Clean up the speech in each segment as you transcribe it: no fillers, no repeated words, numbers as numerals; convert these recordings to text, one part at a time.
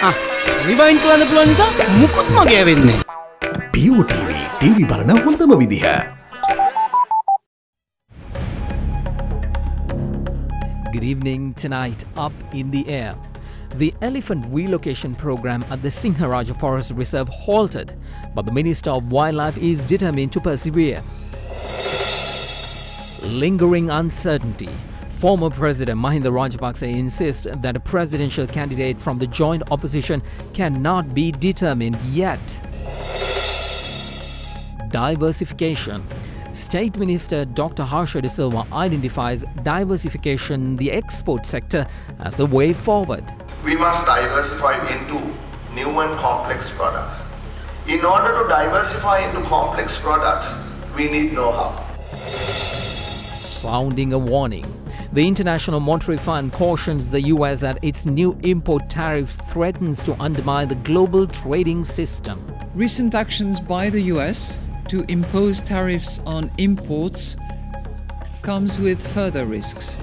Rewind කරන්න පුළුවන් නිසා මුකුත් මගේ වෙන්නේ. BOTV TV බලන හොඳම විදිහ. Good evening. Tonight, up in the air. The elephant relocation program at the Singharaja Forest Reserve halted, but the Minister of Wildlife is determined to persevere. Lingering uncertainty. Former President Mahinda Rajapaksa insists that a presidential candidate from the joint opposition cannot be determined yet. Diversification. State Minister Dr. Harsha De Silva identifies diversification in the export sector as the way forward. We must diversify into new and complex products. In order to diversify into complex products, we need know-how. Sounding a warning. The International Monetary Fund cautions the US that its new import tariffs threatens to undermine the global trading system. Recent actions by the US to impose tariffs on imports comes with further risks.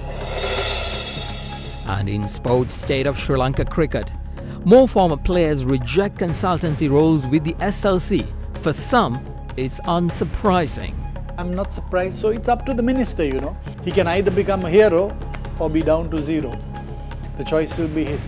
And in sports, state of Sri Lanka cricket. More former players reject consultancy roles with the SLC. For some, it's unsurprising. I'm not surprised. So it's up to the minister, He can either become a hero or be down to zero. The choice will be his.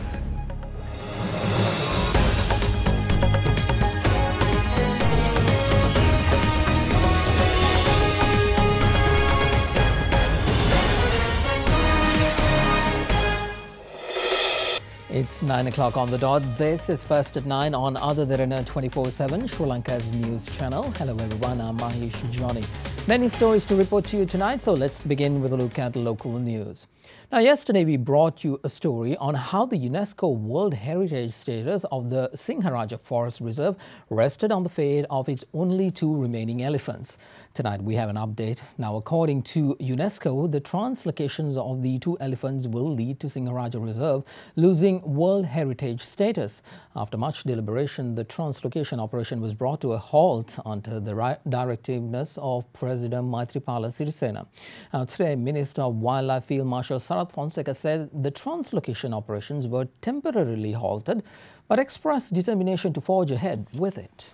It's 9 o'clock on the dot. This is First at 9 on Other Derana 24/7, Sri Lanka's news channel. Hello everyone, I'm Mahesh Johnny. Many stories to report to you tonight, so let's begin with a look at local news. Now, yesterday we brought you a story on how the UNESCO World Heritage status of the Singharaja Forest Reserve rested on the fate of its only 2 remaining elephants. Tonight we have an update. Now, according to UNESCO, the translocations of the 2 elephants will lead to Singharaja Reserve losing World Heritage status. After much deliberation, the translocation operation was brought to a halt under the directiveness of President Maithripala. Today, Minister of Wildlife Field Marshal Fonseca said the translocation operations were temporarily halted, but expressed determination to forge ahead with it.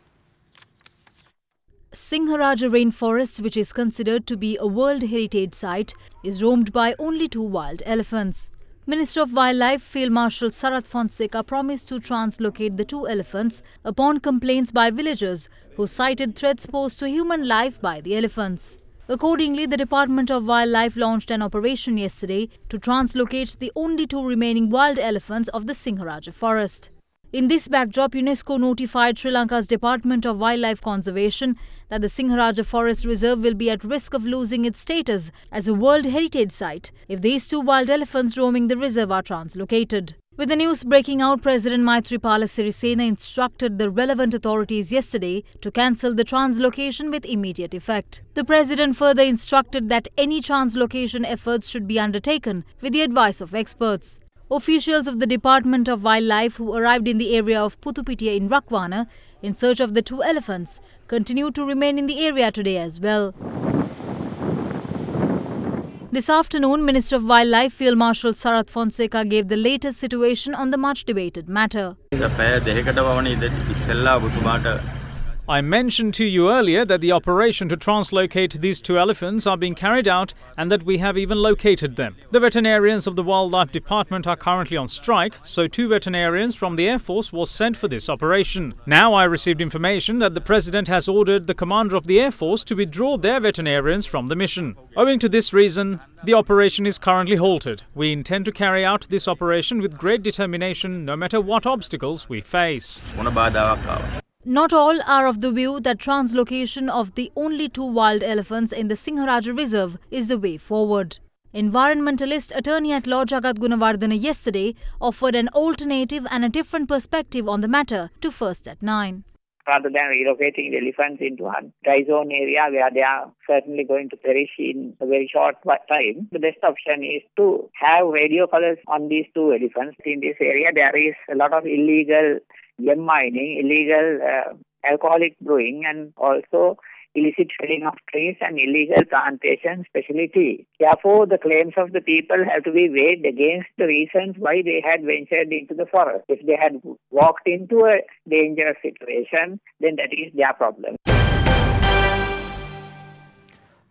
Singharaja rainforest, which is considered to be a World Heritage Site, is roamed by only 2 wild elephants. Minister of Wildlife Field Marshal Sarath Fonseca promised to translocate the 2 elephants upon complaints by villagers who cited threats posed to human life by the elephants. Accordingly, the Department of Wildlife launched an operation yesterday to translocate the only 2 remaining wild elephants of the Singharaja forest. In this backdrop, UNESCO notified Sri Lanka's Department of Wildlife Conservation that the Singharaja Forest Reserve will be at risk of losing its status as a World Heritage Site if these 2 wild elephants roaming the reserve are translocated. With the news breaking out, President Maithripala instructed the relevant authorities yesterday to cancel the translocation with immediate effect. The President further instructed that any translocation efforts should be undertaken with the advice of experts. Officials of the Department of Wildlife who arrived in the area of Putupitia in Rakwana in search of the 2 elephants continue to remain in the area today as well. This afternoon, Minister of Wildlife Field Marshal Sarath Fonseca gave the latest situation on the much debated matter. I mentioned to you earlier that the operation to translocate these 2 elephants are being carried out and that we have even located them. The veterinarians of the Wildlife Department are currently on strike, so 2 veterinarians from the Air Force was sent for this operation. Now I received information that the President has ordered the commander of the Air Force to withdraw their veterinarians from the mission. Owing to this reason, the operation is currently halted. We intend to carry out this operation with great determination no matter what obstacles we face. Not all are of the view that translocation of the only 2 wild elephants in the Singharaja Reserve is the way forward. Environmentalist Attorney at Law Jagat Gunawardena yesterday offered an alternative and a different perspective on the matter to First at 9. Rather than relocating the elephants into a dry zone area where they are certainly going to perish in a very short time, the best option is to have radio collars on these 2 elephants. In this area, there is a lot of illegal gem mining, illegal alcoholic brewing, and also illicit felling of trees and illegal plantation, especially tea. Therefore, the claims of the people have to be weighed against the reasons why they had ventured into the forest. If they had walked into a dangerous situation, then that is their problem.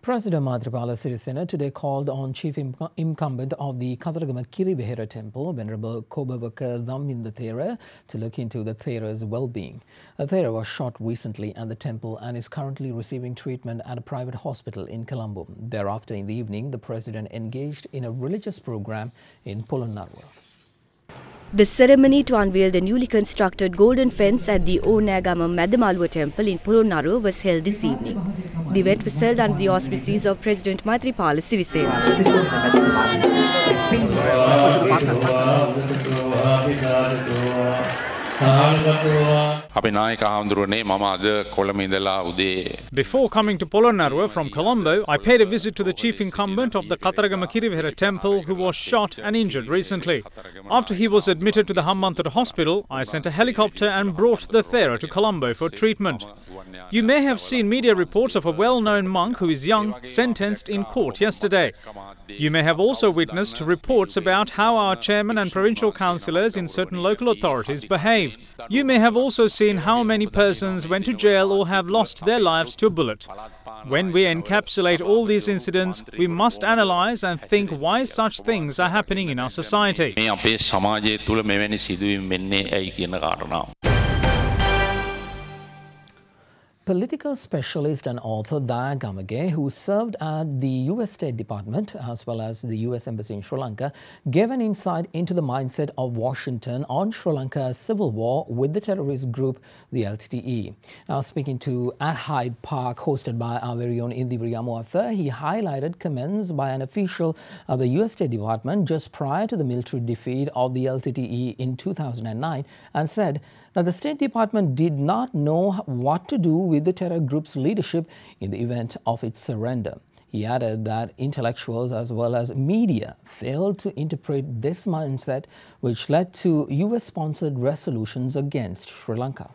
President Maithripala Sirisena today called on Chief Incumbent of the Kataragama Kiribihera Temple, Venerable Kobavaka Dhamminda Thera, to look into the Thera's well-being. Thera was shot recently at the temple and is currently receiving treatment at a private hospital in Colombo. Thereafter, in the evening, the President engaged in a religious program in Polonnaruwa. The ceremony to unveil the newly constructed golden fence at the Onagama Madamaluwa temple in Polonnaruwa was held this evening. The event was held under the auspices of President Maithripala Sirisena. Before coming to Polonnaruwa from Colombo, I paid a visit to the chief incumbent of the Kataragama Kiribihera temple who was shot and injured recently. After he was admitted to the Hambantota hospital, I sent a helicopter and brought the Thera to Colombo for treatment. You may have seen media reports of a well-known monk who is young, sentenced in court yesterday. You may have also witnessed reports about how our chairman and provincial councillors in certain local authorities behave. You may have also seen how many persons went to jail or have lost their lives to a bullet. When we encapsulate all these incidents, we must analyse and think why such things are happening in our society. Political specialist and author Daya Gamage, who served at the US State Department as well as the US Embassy in Sri Lanka, gave an insight into the mindset of Washington on Sri Lanka's civil war with the terrorist group, the LTTE. Now, speaking to at Hyde Park, hosted by our very own Indivri Amuatha, he highlighted comments by an official of the US State Department just prior to the military defeat of the LTTE in 2009 and said that the State Department did not know what to do with the terror group's leadership in the event of its surrender. He added that intellectuals as well as media failed to interpret this mindset, which led to US-sponsored resolutions against Sri Lanka.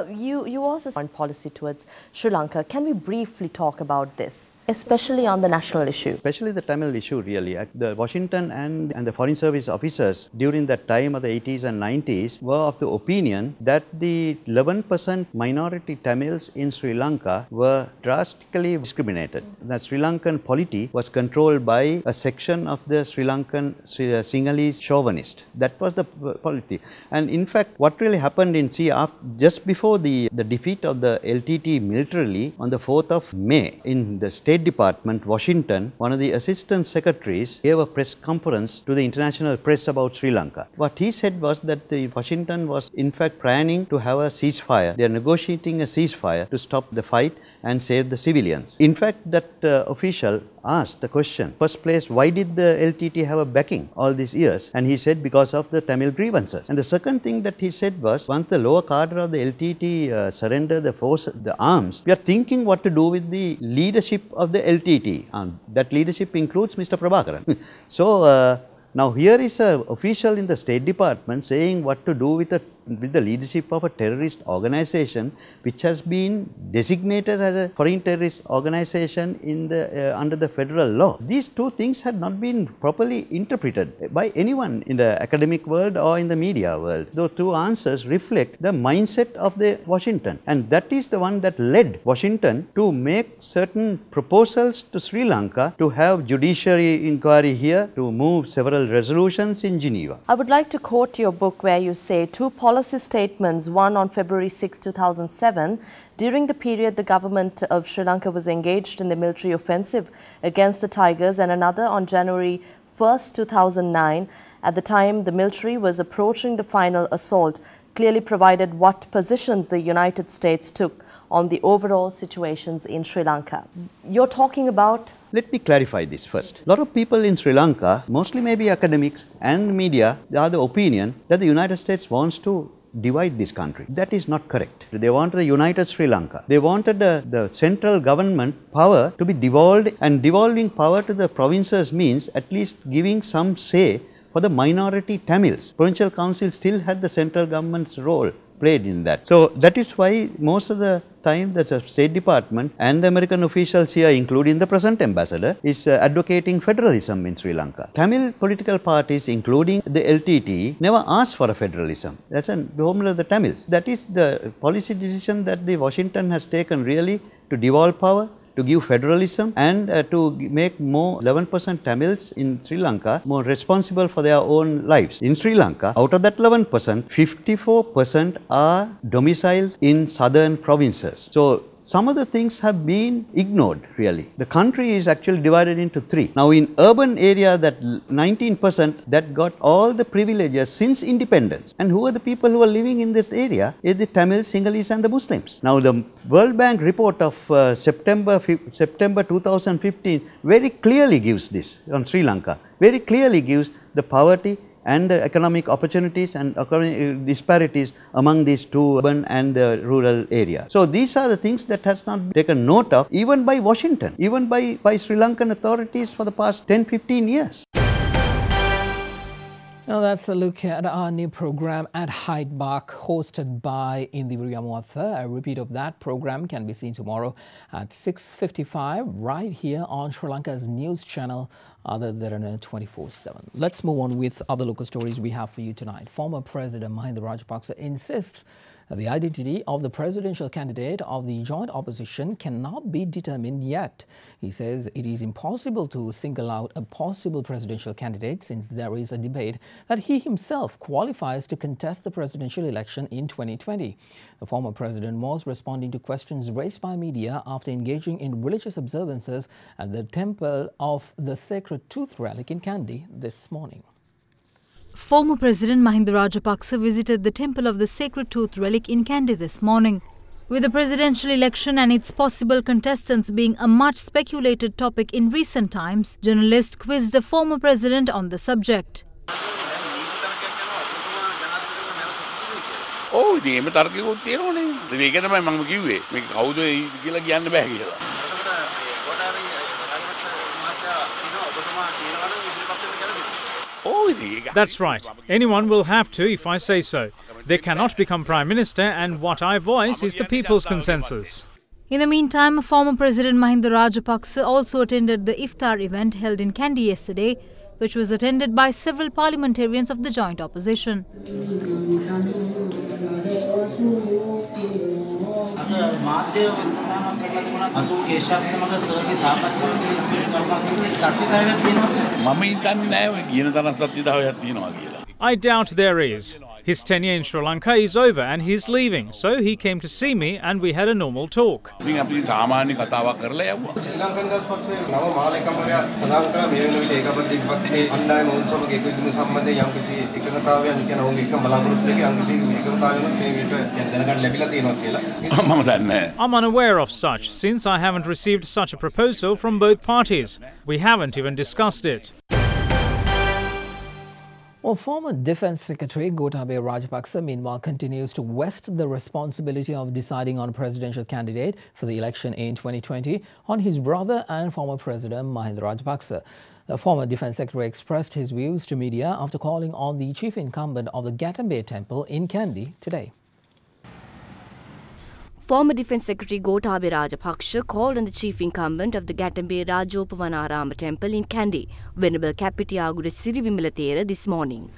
You also on policy towards Sri Lanka. Can we briefly talk about this, especially on the national issue? Especially the Tamil issue, really. The Washington and the Foreign Service officers during that time of the 80s and 90s were of the opinion that the 11% minority Tamils in Sri Lanka were drastically discriminated. The Sri Lankan polity was controlled by a section of the Sri Lankan Sinhalese chauvinist. That was the polity. And in fact, what really happened in just before the defeat of the LTT militarily on the 4th of May in the State Department, Washington, one of the assistant secretaries gave a press conference to the international press about Sri Lanka. What he said was that Washington was in fact planning to have a ceasefire. They are negotiating a ceasefire to stop the fight and save the civilians. In fact, that official asked the question, first place, why did the LTT have a backing all these years? And he said, because of the Tamil grievances. And the second thing that he said was, once the lower cadre of the LTT surrender the arms, we are thinking what to do with the leadership of the LTT. That leadership includes Mr. Prabhakaran. So, now here is an official in the State Department saying what to do with the leadership of a terrorist organization which has been designated as a foreign terrorist organization in the under the federal law. These two things had not been properly interpreted by anyone in the academic world or in the media world. Those two answers reflect the mindset of the Washington, and that is the one that led Washington to make certain proposals to Sri Lanka to have judiciary inquiry here, to move several resolutions in Geneva. I would like to quote your book where you say two policy statements, one on February 6, 2007. During the period the government of Sri Lanka was engaged in the military offensive against the Tigers, and another on January 1, 2009. At the time the military was approaching the final assault, clearly provided what positions the United States took on the overall situations in Sri Lanka. You're talking about... Let me clarify this first. A lot of people in Sri Lanka, mostly maybe academics and media, are the opinion that the United States wants to divide this country. That is not correct. They wanted a united Sri Lanka. They wanted the central government power to be devolved, and devolving power to the provinces means at least giving some say for the minority Tamils. Provincial council still had the central government's role played in that. So that is why most of the time the State Department and the American officials here, including the present ambassador, is advocating federalism in Sri Lanka. Tamil political parties, including the LTT, never asked for a federalism. That's a homeland of the Tamils. That is the policy decision that the Washington has taken, really, to devolve power, to give federalism, and to make more 11% Tamils in Sri Lanka more responsible for their own lives. In Sri Lanka, out of that 11%, 54% are domiciled in southern provinces. So some of the things have been ignored, really. The country is actually divided into three. Now in urban area, that 19% that got all the privileges since independence. And who are the people who are living in this area? Is the Tamils, Sinhalese and the Muslims. Now the World Bank report of September 2015 very clearly gives this on Sri Lanka, very clearly gives the poverty and the economic opportunities and economic disparities among these two urban and the rural area. So these are the things that has not been taken note of even by Washington, even by Sri Lankan authorities for the past 10-15 years. Now that's a look at our new program At Hyde Park, hosted by Indivri Amwatha. A repeat of that program can be seen tomorrow at 6:55 right here on Sri Lanka's news channel, Other Derana 24/7. Let's move on with other local stories we have for you tonight. Former President Mahinda Rajapaksa insists that the identity of the presidential candidate of the joint opposition cannot be determined yet. He says it is impossible to single out a possible presidential candidate since there is a debate that he himself qualifies to contest the presidential election in 2020. The former president was responding to questions raised by media after engaging in religious observances at the Temple of the Sacred Tooth Relic in Kandy this morning. Former President Mahinda Rajapaksa visited the Temple of the Sacred Tooth Relic in Kandy this morning. With the presidential election and its possible contestants being a much speculated topic in recent times, journalists quizzed the former president on the subject. That's right. Anyone will have to if I say so. They cannot become Prime Minister, and what I voice is the people's consensus. In the meantime, former President Mahinda Rajapaksa also attended the iftar event held in Kandy yesterday, which was attended by several parliamentarians of the joint opposition. I doubt there is. His tenure in Sri Lanka is over and he's leaving, so he came to see me and we had a normal talk. I'm unaware of such, since I haven't received such a proposal from both parties. We haven't even discussed it. Well, former Defence Secretary Gotabaya Rajapaksa meanwhile continues to vest the responsibility of deciding on a presidential candidate for the election in 2020 on his brother and former President Mahinda Rajapaksa. The former Defence Secretary expressed his views to media after calling on the chief incumbent of the Gatambe Temple in Kandy today. Former Defence Secretary Gotabaya Rajapaksa called on the chief incumbent of the Gatambe Rajopavanarama Temple in Kandy, Venerable Kapitiagura Sirivimalatera, this morning.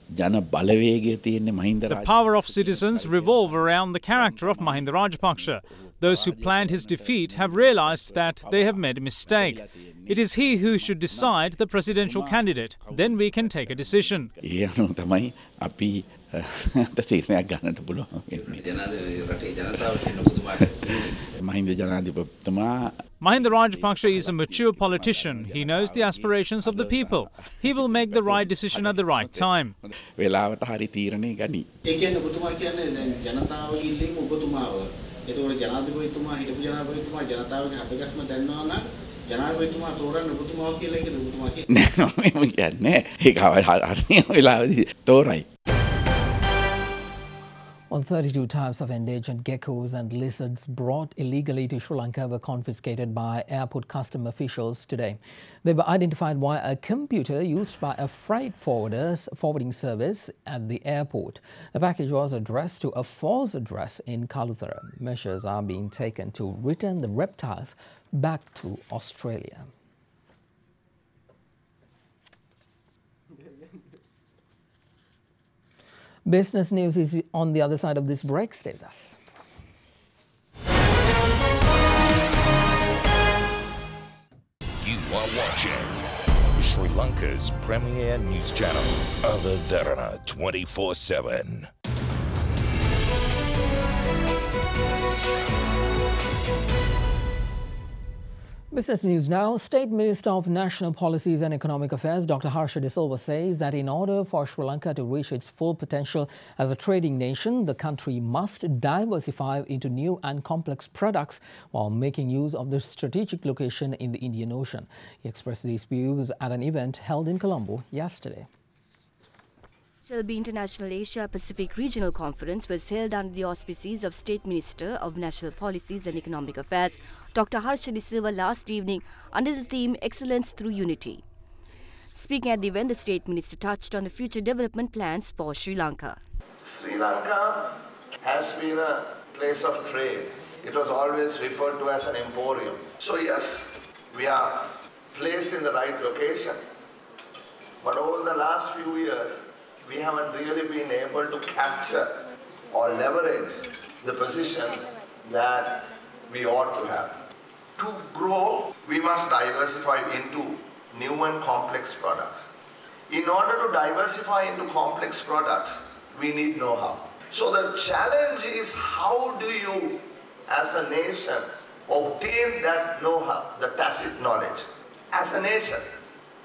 The power of citizens revolve around the character of Mahinda Rajapaksa. Those who planned his defeat have realized that they have made a mistake. It is he who should decide the presidential candidate. Then we can take a decision. Mahinda Rajapaksa is a mature politician. He knows the aspirations of the people. He will make the right decision at the right time. ජනාධිපතිතුමා තෝරන්න ඔබතුමා කියලා කියන ඔබතුමා නෑ මම කියන්නේ ඒක හරිය වෙලාවදී තෝරයි. Well, 32 types of endangered geckos and lizards brought illegally to Sri Lanka were confiscated by airport custom officials today. They were identified via a computer used by a freight forwarding service at the airport. The package was addressed to a false address in Kaluthara. Measures are being taken to return the reptiles back to Australia. Business news is on the other side of this break. Stay with us. You are watching Sri Lanka's premier news channel, Derana 24/7. Business news now. State Minister of National Policies and Economic Affairs, Dr. Harsha De Silva, says that in order for Sri Lanka to reach its full potential as a trading nation, the country must diversify into new and complex products while making use of the strategic location in the Indian Ocean. He expressed these views at an event held in Colombo yesterday. The International Asia Pacific Regional Conference was held under the auspices of State Minister of National Policies and Economic Affairs, Dr. Harsha De Silva, last evening under the theme Excellence Through Unity. Speaking at the event, the State Minister touched on the future development plans for Sri Lanka. Sri Lanka has been a place of trade. It was always referred to as an emporium. So yes, we are placed in the right location. But over the last few years, we haven't really been able to capture or leverage the position that we ought to have. To grow, we must diversify into new and complex products. In order to diversify into complex products, we need know-how. So the challenge is, how do you, as a nation, obtain that know-how, the tacit knowledge? As a nation,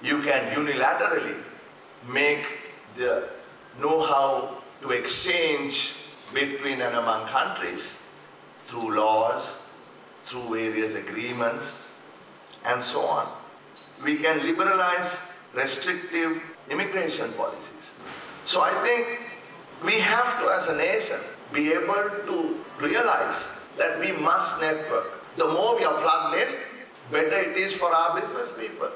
you can unilaterally make the know-how to exchange between and among countries through laws, through various agreements, and so on. We can liberalize restrictive immigration policies. So I think we have to, as a nation, be able to realize that we must network. The more we are plugged in, better it is for our business people.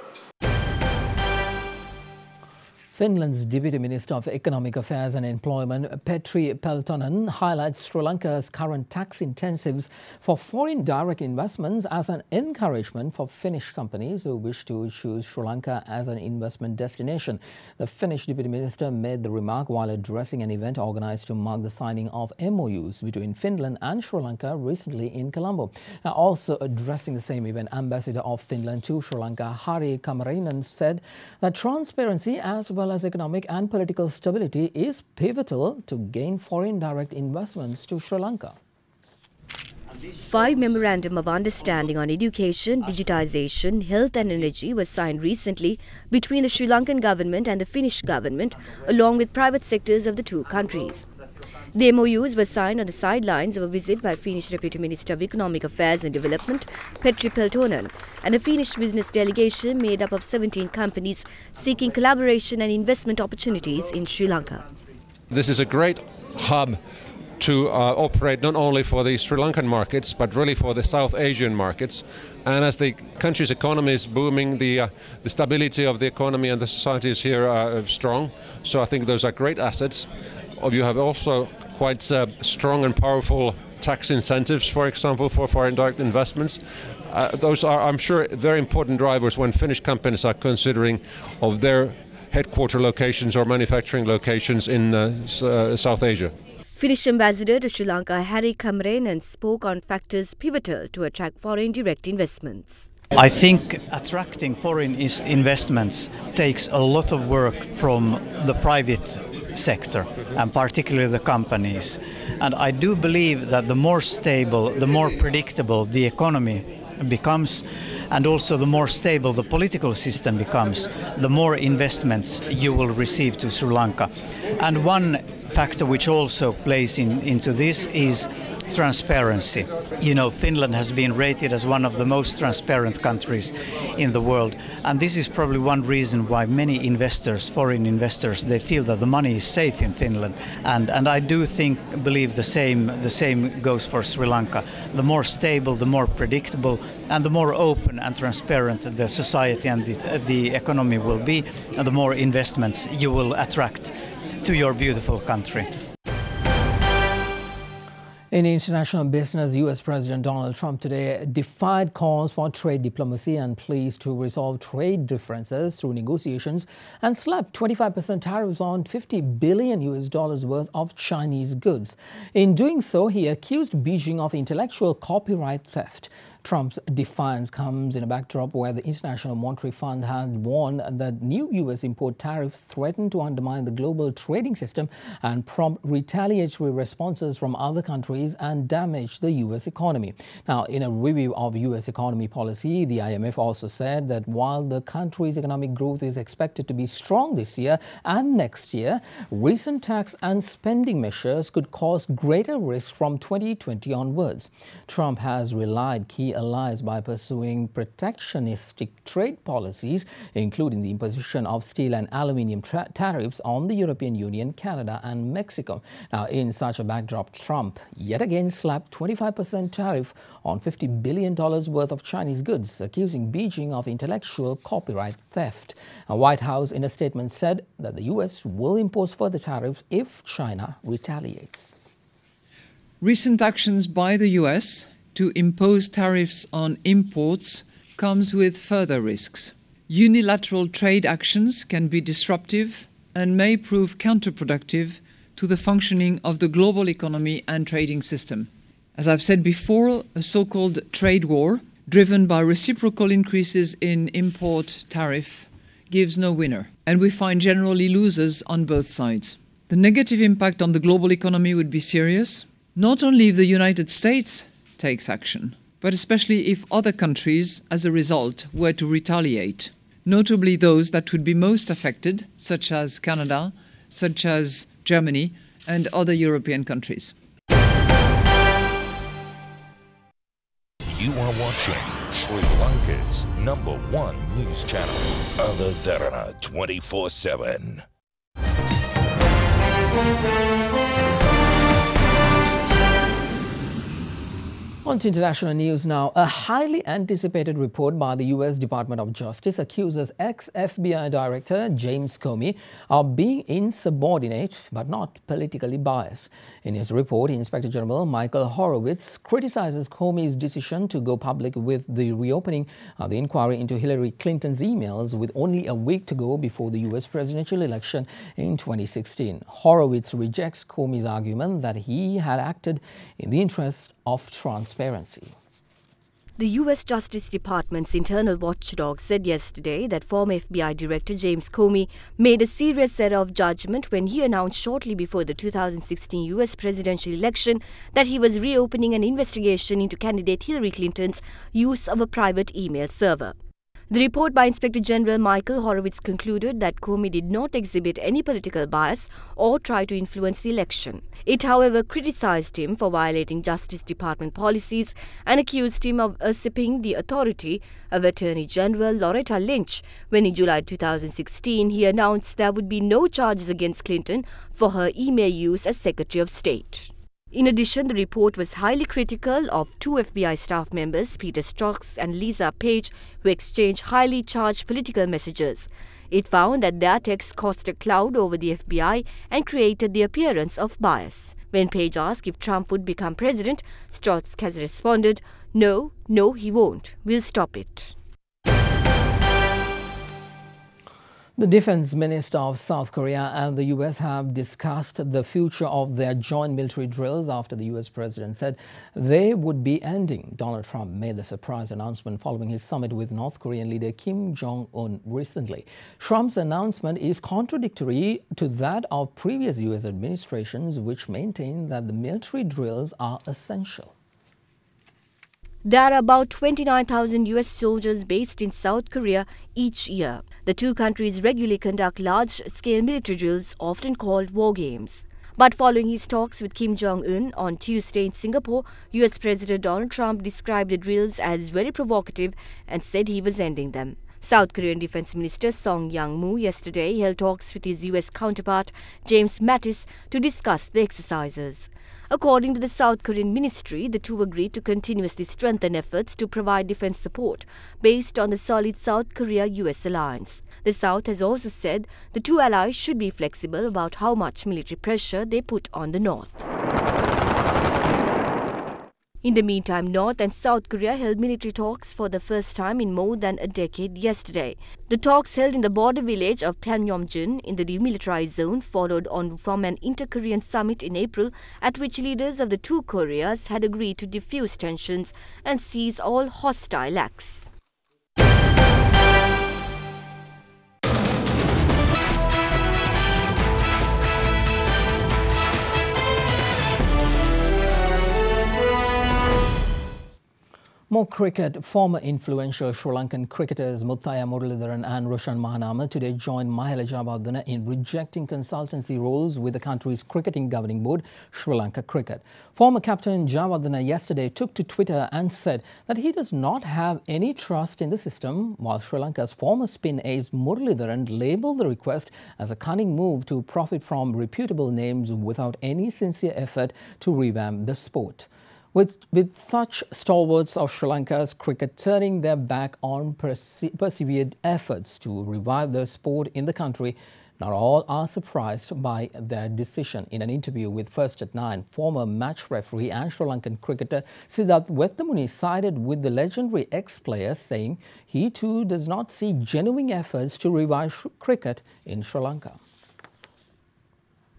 Finland's Deputy Minister of Economic Affairs and Employment, Petri Peltonen, highlights Sri Lanka's current tax incentives for foreign direct investments as an encouragement for Finnish companies who wish to choose Sri Lanka as an investment destination. The Finnish Deputy Minister made the remark while addressing an event organized to mark the signing of MOUs between Finland and Sri Lanka recently in Colombo. Also addressing the same event, Ambassador of Finland to Sri Lanka, Hari Kamarainen, said that transparency as well as economic and political stability is pivotal to gain foreign direct investments to Sri Lanka. 5 Memorandum of Understanding on Education, Digitization, Health and Energy was signed recently between the Sri Lankan government and the Finnish government, along with private sectors of the two countries. The MOUs were signed on the sidelines of a visit by Finnish Deputy Minister of Economic Affairs and Development, Petri Peltonen, and a Finnish business delegation made up of 17 companies seeking collaboration and investment opportunities in Sri Lanka. This is a great hub to operate not only for the Sri Lankan markets, but really for the South Asian markets. And as the country's economy is booming, the stability of the economy and the societies here are strong. So I think those are great assets. You have also quite strong and powerful tax incentives, for example, for foreign direct investments. Those are, I'm sure, very important drivers when Finnish companies are considering of their headquarter locations or manufacturing locations in South Asia. Finnish Ambassador to Sri Lanka, Hari Kamarainen, spoke on factors pivotal to attract foreign direct investments. I think attracting foreign investments takes a lot of work from the private sector and particularly the companies. And I do believe that the more stable, the more predictable the economy becomes, and also the more stable the political system becomes, the more investments you will receive to Sri Lanka. And one factor which also plays into this is transparency. You know, Finland has been rated as one of the most transparent countries in the world, and this is probably one reason why many investors, foreign investors, they feel that the money is safe in Finland. And I do believe the same goes for Sri Lanka. The more stable, the more predictable, and the more open and transparent the society and the economy will be, and the more investments you will attract to your beautiful country. In international business, U.S. President Donald Trump today defied calls for trade diplomacy and pleas to resolve trade differences through negotiations and slapped 25% tariffs on $50 billion worth of Chinese goods. In doing so, he accused Beijing of intellectual copyright theft. Trump's defiance comes in a backdrop where the International Monetary Fund had warned that new U.S. import tariffs threaten to undermine the global trading system and prompt retaliatory responses from other countries and damage the U.S. economy. Now, in a review of U.S. economy policy, the IMF also said that while the country's economic growth is expected to be strong this year and next year, recent tax and spending measures could cause greater risk from 2020 onwards. Trump has relied key allies by pursuing protectionistic trade policies, including the imposition of steel and aluminium tariffs on the European Union, Canada and Mexico. Now, in such a backdrop, Trump yet again slapped 25% tariff on $50 billion worth of Chinese goods, accusing Beijing of intellectual copyright theft. The White House, in a statement, said that the U.S. will impose further tariffs if China retaliates. Recent actions by the U.S. to impose tariffs on imports comes with further risks. Unilateral trade actions can be disruptive and may prove counterproductive to the functioning of the global economy and trading system. As I've said before, a so-called trade war, driven by reciprocal increases in import tariff, gives no winner, and we find generally losers on both sides. The negative impact on the global economy would be serious, not only if the United States takes action, but especially if other countries, as a result, were to retaliate, notably those that would be most affected, such as Canada, such as Germany, and other European countries. You are watching Sri Lanka's #1 news channel, Other Derana 24/7. On to international news now. A highly anticipated report by the U.S. Department of Justice accuses ex-FBI Director James Comey of being insubordinate but not politically biased. In his report, Inspector General Michael Horowitz criticizes Comey's decision to go public with the reopening of the inquiry into Hillary Clinton's emails with only a week to go before the U.S. presidential election in 2016. Horowitz rejects Comey's argument that he had acted in the interest of transparency. The U.S. Justice Department's internal watchdog said yesterday that former FBI Director James Comey made a serious error of judgment when he announced shortly before the 2016 U.S. presidential election that he was reopening an investigation into candidate Hillary Clinton's use of a private email server. The report by Inspector General Michael Horowitz concluded that Comey did not exhibit any political bias or try to influence the election. It, however, criticized him for violating Justice Department policies and accused him of usurping the authority of Attorney General Loretta Lynch when in July 2016 he announced there would be no charges against Clinton for her email use as Secretary of State. In addition, the report was highly critical of two FBI staff members, Peter Strzok's and Lisa Page, who exchanged highly charged political messages. It found that their texts cast a cloud over the FBI and created the appearance of bias. When Page asked if Trump would become president, Strzok has responded, "No, he won't. We'll stop it." The Defense Minister of South Korea and the U.S. have discussed the future of their joint military drills after the U.S. President said they would be ending. Donald Trump made the surprise announcement following his summit with North Korean leader Kim Jong-un recently. Trump's announcement is contradictory to that of previous U.S. administrations, which maintained that the military drills are essential. There are about 29,000 U.S. soldiers based in South Korea each year. The two countries regularly conduct large-scale military drills, often called war games. But following his talks with Kim Jong-un on Tuesday in Singapore, US President Donald Trump described the drills as very provocative and said he was ending them. South Korean Defense Minister Song Yang-moo yesterday held talks with his US counterpart James Mattis to discuss the exercises. According to the South Korean ministry, the two agreed to continuously strengthen efforts to provide defense support based on the solid South Korea-US alliance. The South has also said the two allies should be flexible about how much military pressure they put on the North. In the meantime, North and South Korea held military talks for the first time in more than a decade yesterday. The talks held in the border village of Panmunjom in the demilitarized zone followed on from an inter-Korean summit in April at which leaders of the two Koreas had agreed to diffuse tensions and cease all hostile acts. More cricket. Former influential Sri Lankan cricketers Muthaiya Muralidharan and Roshan Mahanama today joined Mahela Jayawardena in rejecting consultancy roles with the country's cricketing governing board, Sri Lanka Cricket. Former captain Jayawardena yesterday took to Twitter and said that he does not have any trust in the system, while Sri Lanka's former spin ace Muralidharan labelled the request as a cunning move to profit from reputable names without any sincere effort to revamp the sport. With such stalwarts of Sri Lanka's cricket turning their back on persevered efforts to revive the sport in the country, not all are surprised by their decision. In an interview with First at 9, former match referee and Sri Lankan cricketer Siddharth Vettamuni sided with the legendary ex-player, saying he too does not see genuine efforts to revive cricket in Sri Lanka.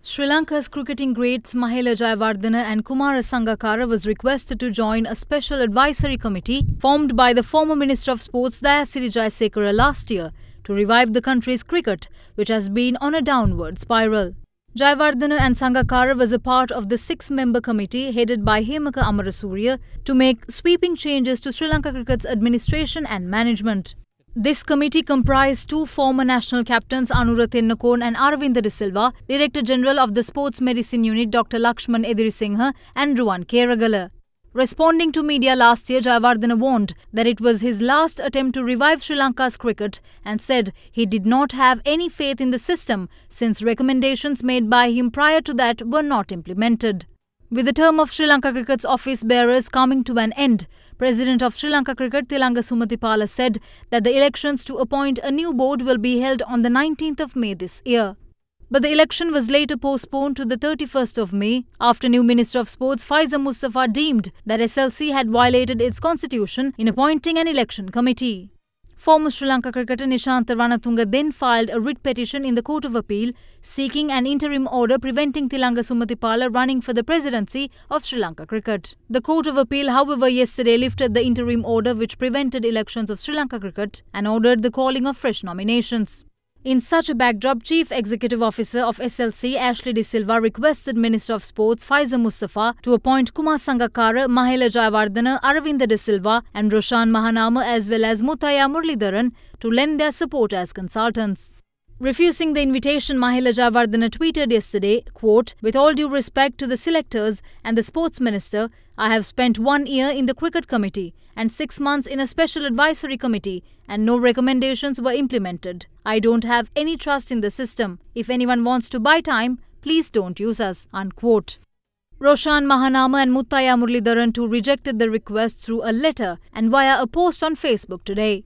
Sri Lanka's cricketing greats Mahela Jayawardena and Kumara Sangakkara was requested to join a special advisory committee formed by the former Minister of Sports Dayasiri Jayasekara last year to revive the country's cricket, which has been on a downward spiral. Jayawardena and Sangakkara was a part of the 6-member committee headed by Hemaka Amarasuriya to make sweeping changes to Sri Lanka cricket's administration and management. This committee comprised two former national captains Anura Tennakon and Aravinda De Silva, Director General of the Sports Medicine Unit Dr. Lakshman Edirisinghe and Ruwan Keragala. Responding to media last year, Jayawardena warned that it was his last attempt to revive Sri Lanka's cricket and said he did not have any faith in the system since recommendations made by him prior to that were not implemented. With the term of Sri Lanka Cricket's office bearers coming to an end, President of Sri Lanka Cricket Tilanga Sumathipala said that the elections to appoint a new board will be held on the 19th of May this year. But the election was later postponed to the 31st of May after new Minister of Sports Faiza Mustafa deemed that SLC had violated its constitution in appointing an election committee. Former Sri Lanka cricketer Nishantha Ranatunga then filed a writ petition in the Court of Appeal seeking an interim order preventing Tilanga Sumathipala running for the presidency of Sri Lanka cricket. The Court of Appeal, however, yesterday lifted the interim order which prevented elections of Sri Lanka cricket and ordered the calling of fresh nominations. In such a backdrop, Chief Executive Officer of SLC Ashley De Silva requested Minister of Sports Faiza Mustafa to appoint Kumar Sangakkara, Mahela Jayawardena, Aravinda De Silva and Roshan Mahanama as well as Muthaiya Muralidharan to lend their support as consultants. Refusing the invitation, Mahela Jayawardena tweeted yesterday, quote, "With all due respect to the selectors and the sports minister, I have spent 1 year in the cricket committee and 6 months in a special advisory committee and no recommendations were implemented. I don't have any trust in the system. If anyone wants to buy time, please don't use us," unquote. Roshan Mahanama and Muthaiya Muralidharan too rejected the request through a letter and via a post on Facebook today.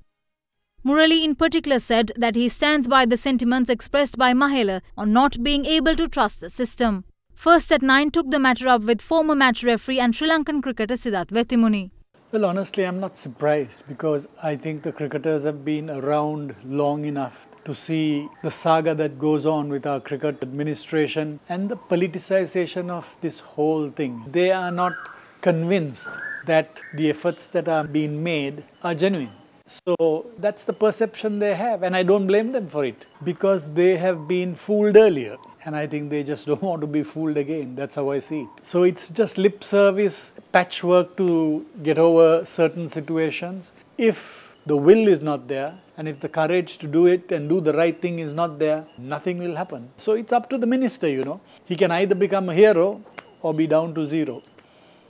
Murali in particular said that he stands by the sentiments expressed by Mahela on not being able to trust the system. First at 9 took the matter up with former match referee and Sri Lankan cricketer Siddharth Vettamuni. Well, honestly, I'm not surprised because I think the cricketers have been around long enough to see the saga that goes on with our cricket administration and the politicization of this whole thing. They are not convinced that the efforts that are being made are genuine. So that's the perception they have, and I don't blame them for it because they have been fooled earlier and I think they just don't want to be fooled again. That's how I see it. So it's just lip service, patchwork to get over certain situations. If the will is not there, and if the courage to do it and do the right thing is not there, nothing will happen. So it's up to the minister, you know. He can either become a hero or be down to zero.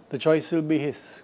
The choice will be his.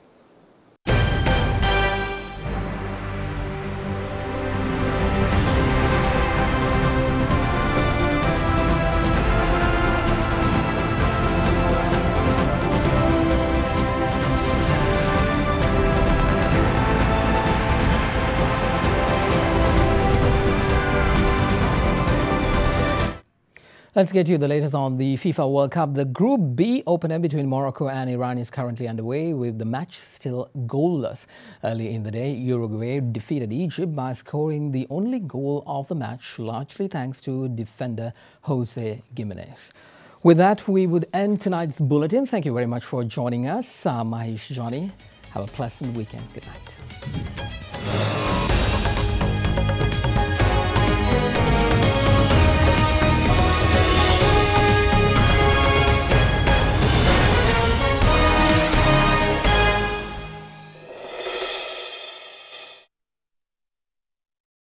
Let's get you the latest on the FIFA World Cup. The Group B opener between Morocco and Iran is currently underway, with the match still goalless. Early in the day, Uruguay defeated Egypt by scoring the only goal of the match, largely thanks to defender Jose Gimenez. With that, we would end tonight's bulletin. Thank you very much for joining us. I'm Mahesh Johnny. Have a pleasant weekend. Good night.